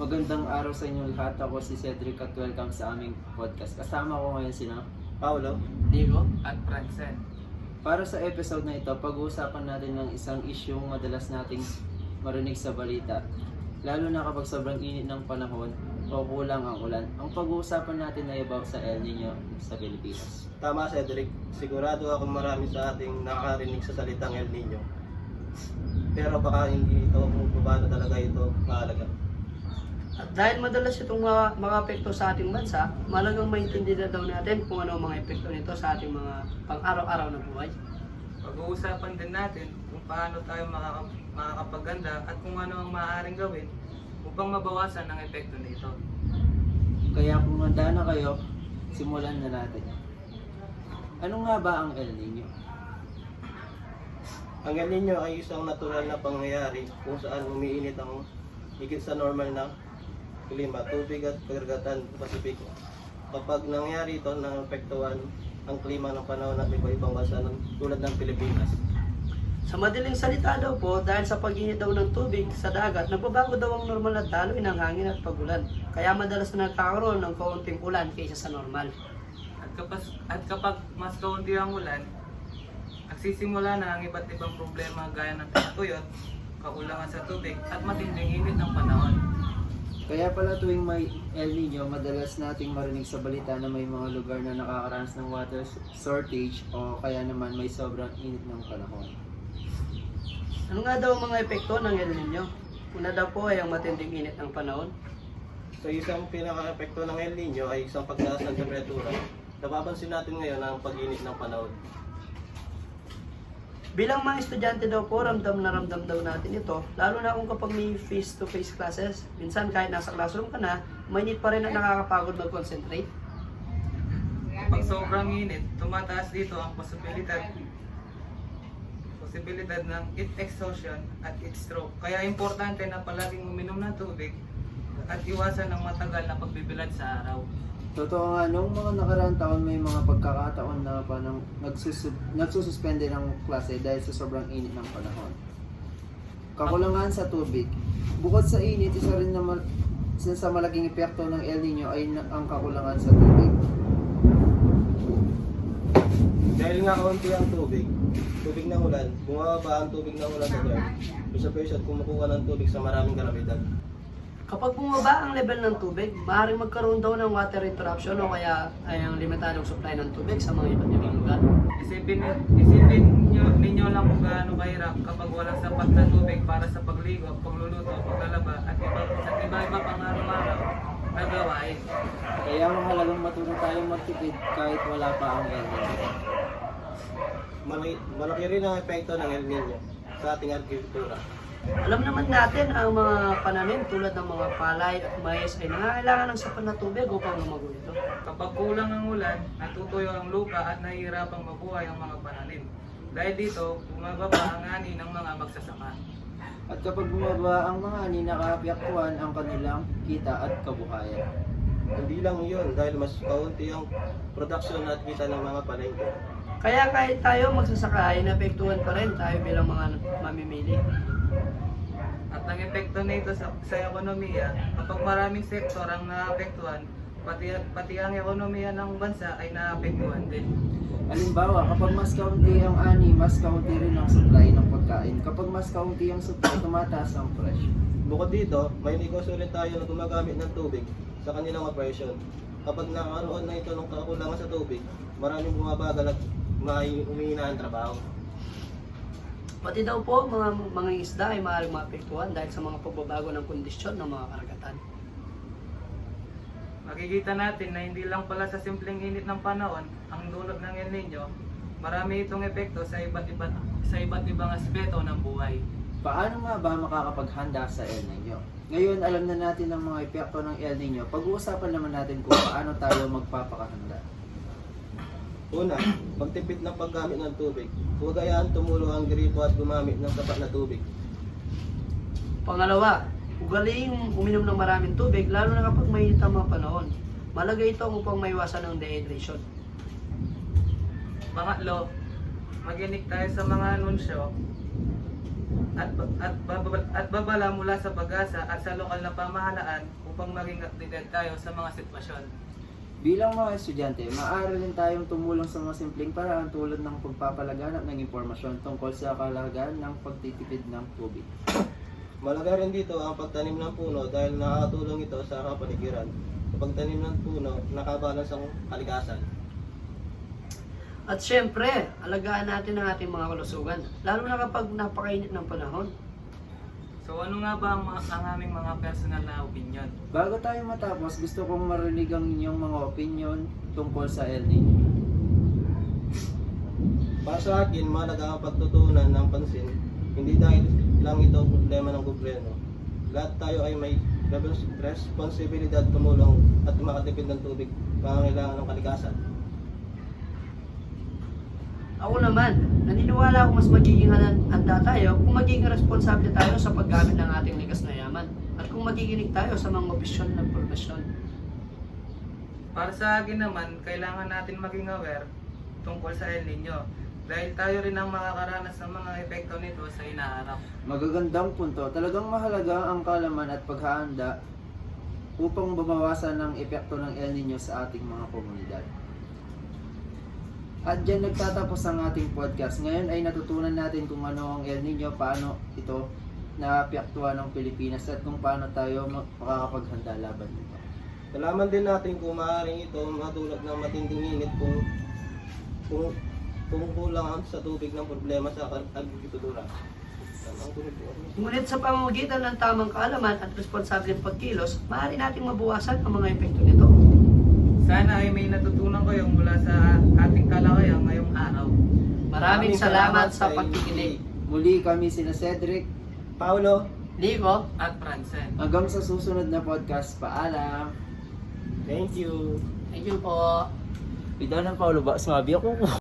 Magandang araw sa inyo lahat. Ako si Cedric at welcome sa aming podcast. Kasama ko ngayon sina Paolo, Diego at Francen. Para sa episode na ito, pag-uusapan natin ng isang isyung madalas nating marinig sa balita. Lalo na kapag sobrang init ng panahon o kulang ang ulan. Ang pag-uusapan natin ay about sa El Nino sa Pilipinas. tama Cedric. Sigurado akong marami sa ating nakakarinig sa salitang El Nino. Pero baka hindi ito kung paano talaga ito mahalaga. At dahil madalas itong makapekto sa ating bansa, malagang maintindihan daw natin kung ano ang mga epekto nito sa ating mga pang-araw-araw na buhay. Pag-uusapan din natin kung paano tayo makakapaganda at kung ano ang maaaring gawin upang mabawasan ang epekto nito. Kaya kung handa na kayo, simulan na natin. Ano nga ba ang El Nino? Ang El Nino ay isang natural na pangyayari kung saan umiinit ang higit sa normal na klima, tubig at karagatan Pasipiko. Kapag nangyari ito, naapektuhan ang klima ng panahon ng iba-ibang bansa tulad ng Pilipinas. Sa madaling salita daw po, dahil sa pag-init daw ng tubig sa dagat, nagbabago daw ang normal na daloy ng hangin at pag-ulan. Kaya madalas na nagkakaroon ng kaunting ulan kaysa sa normal. At kapag mas kaunti ang ulan, nagsisimula na ang iba't ibang problema gaya ng tagtuyot, kakulangan sa tubig at matinding init ng panahon. Kaya pala tuwing may El Nino, madalas nating marinig sa balita na may mga lugar na nakakaranas ng water shortage o kaya naman may sobrang init ng panahon. Ano nga daw ang mga epekto ng El Nino? Una daw po ay ang matinding init ng panahon. So isang pinaka-epekto ng El Nino ay isang pagtaas ng temperatura. Napapansin natin ngayon ang pag-init ng panahon. Bilang mga estudyante daw po, ramdam na ramdam daw natin ito, lalo na kung kapag may face-to-face classes. Minsan kahit nasa classroom ka na, mainit pa rin at nakakapagod mag-concentrate. Kapag sobrang init, tumataas dito ang posibilidad ng heat exhaustion at heat stroke. Kaya importante na palaging uminom ng tubig at iwasan ng matagal na pagbibilad sa araw. Totoo nga, noong mga nakaraang taon may mga pagkakataon na parang nagsususpende ng klase dahil sa sobrang init ng panahon. Kakulangan sa tubig. Bukod sa init, isa rin naman sa malaking epekto ng El Nino ay ang kakulangan sa tubig. Dahil nga kaunti ang tubig ng ulan, bumababa ang tubig ng ulan sa dam. Isa pa at kumukuha ng tubig sa maraming kalamidad. Kapag bumaba ang level ng tubig, maaaring magkaroon daw ng water interruption o kaya ay ang limitadong supply ng tubig sa mga iba't ibang lugar. Isipin ninyo lang kung gaano kahirap kapag walang sapat na tubig para sa pagligo, pagluluto, paglalaba at iba-iba pang araw-araw na gawain. Kaya mahalagang matuto tayong magtipid kahit wala pa ang El Nino. Malaki rin ang epekto ng El Nino sa ating agrikultura. Alam naman natin ang mga pananim tulad ng mga palay at mais ay nangangailangan ng sapat na tubig upang lumago ito. Kapag kulang ang ulan, natutuyo ang lupa at nahihirapang mabuhay ang mga pananim. Dahil dito, bumababa ang ani ng mga magsasaka. At kapag bumaba ang mga ani, nakaapektuhan ang kanilang kita at kabuhayan. Hindi lang yun dahil mas kaunti ang production at kita ng mga palengke. Kaya kahit tayo magsasaka ay naapektuhan pa rin tayo bilang mga mamimili. At ang epekto nito sa ekonomiya, kapag maraming sektor ang naapektuhan, pati ang ekonomiya ng bansa ay naapektuhan din. Halimbawa, kapag mas kaunti ang ani, mas kaunti rin ang supply ng pagkain. Kapag mas kaunti ang supply, tumataas ang presyo. Bukod dito, may negosyo rin tayo na gumagamit ng tubig sa kanilang operasyon. Kapag nakaroon na ito ng kakulangan sa tubig, maraming bumabagal at umihina ang trabaho. Pati daw po mga isda ay maaaring maapektuhan dahil sa mga pagbabago ng kondisyon ng mga karagatan. Makikita natin na hindi lang pala sa simpleng init ng panahon ang dulot ng El Nino, marami itong epekto sa iba't ibang aspeto ng buhay. Paano nga ba makakapaghanda sa El Nino? Ngayon, alam na natin ang mga epekto ng El Nino. Pag-uusapan naman natin kung paano tayo magpapakahanda. Una, pagtipid ng paggamit ng tubig. Huwag hayaan tumulo ang gripo at gumamit ng sapat na tubig. Pangalawa, ugaliing uminom ng maraming tubig lalo na kapag may tamang panahon. Malaga ito upang maiwasan ang dehydration. Pangatlo, maginig tayo sa mga anunsyo at babala mula sa pag-asa at sa lokal na pamahalaan upang maging updated tayo sa mga sitwasyon. Bilang mga estudyante, maaari rin tayong tumulong sa mga simpleng paraan tulad ng pagpapalaganap ng impormasyon tungkol sa kalagayan ng pagtitipid ng tubig. Malaga rin dito ang pagtanim ng puno dahil nakakatulong ito sa kapaligiran. Sa pagtanim ng puno, nakabalans ang kalikasan. At syempre, alagaan natin ang ating mga kalusugan, lalo na kapag napakainit ng panahon. So ano nga ba ang aming mga personal na opinion? Bago tayo matapos, gusto kong marinig ang inyong mga opinion tungkol sa El Nino. Para sa akin, mahalaga ang pagtutunan ng pansin. Hindi dahil lang ito problema ng gobyerno. Lahat tayo ay may responsibilidad tumulong at makatipid ng tubig, pangangailangan ng kalikasan. Ako naman, naniniwala ako mas magiging handa tayo kung magiging responsable tayo sa paggamit ng ating likas na yaman at kung magiginig tayo sa mga opisyal ng impormasyon. Para sa akin naman, kailangan natin maging aware tungkol sa El Nino dahil tayo rin ang makakaranas ng mga epekto nito sa inaharap. Magagandang punto. Talagang mahalaga ang kaalaman at paghahanda upang babawasan ng epekto ng El Nino sa ating mga komunidad. At dyan nagtatapos ang ating podcast. Ngayon ay natutunan natin kung ano ang El Nino, paano ito naapektuhan ng Pilipinas at kung paano tayo makakapaghanda laban nito. Nalaman din natin kung maaaring ito matulad ng matinding init kung kulang sa tubig ng problema sa agrikultura. Ngunit sa pamamagitan ng tamang kaalaman at responsableng pagkilos, maaari nating mabawasan ang mga epekto nito. Sana ay may natutunan kayo mula sa ating kalakayan ngayong araw. Maraming salamat sa pagkikinig. Muli kami sina Cedric, Paulo, Nico, At Francen. hanggang sa susunod na podcast. Paalam! thank you. thank you po. Ito ng Paulo ba? Sumabi ako.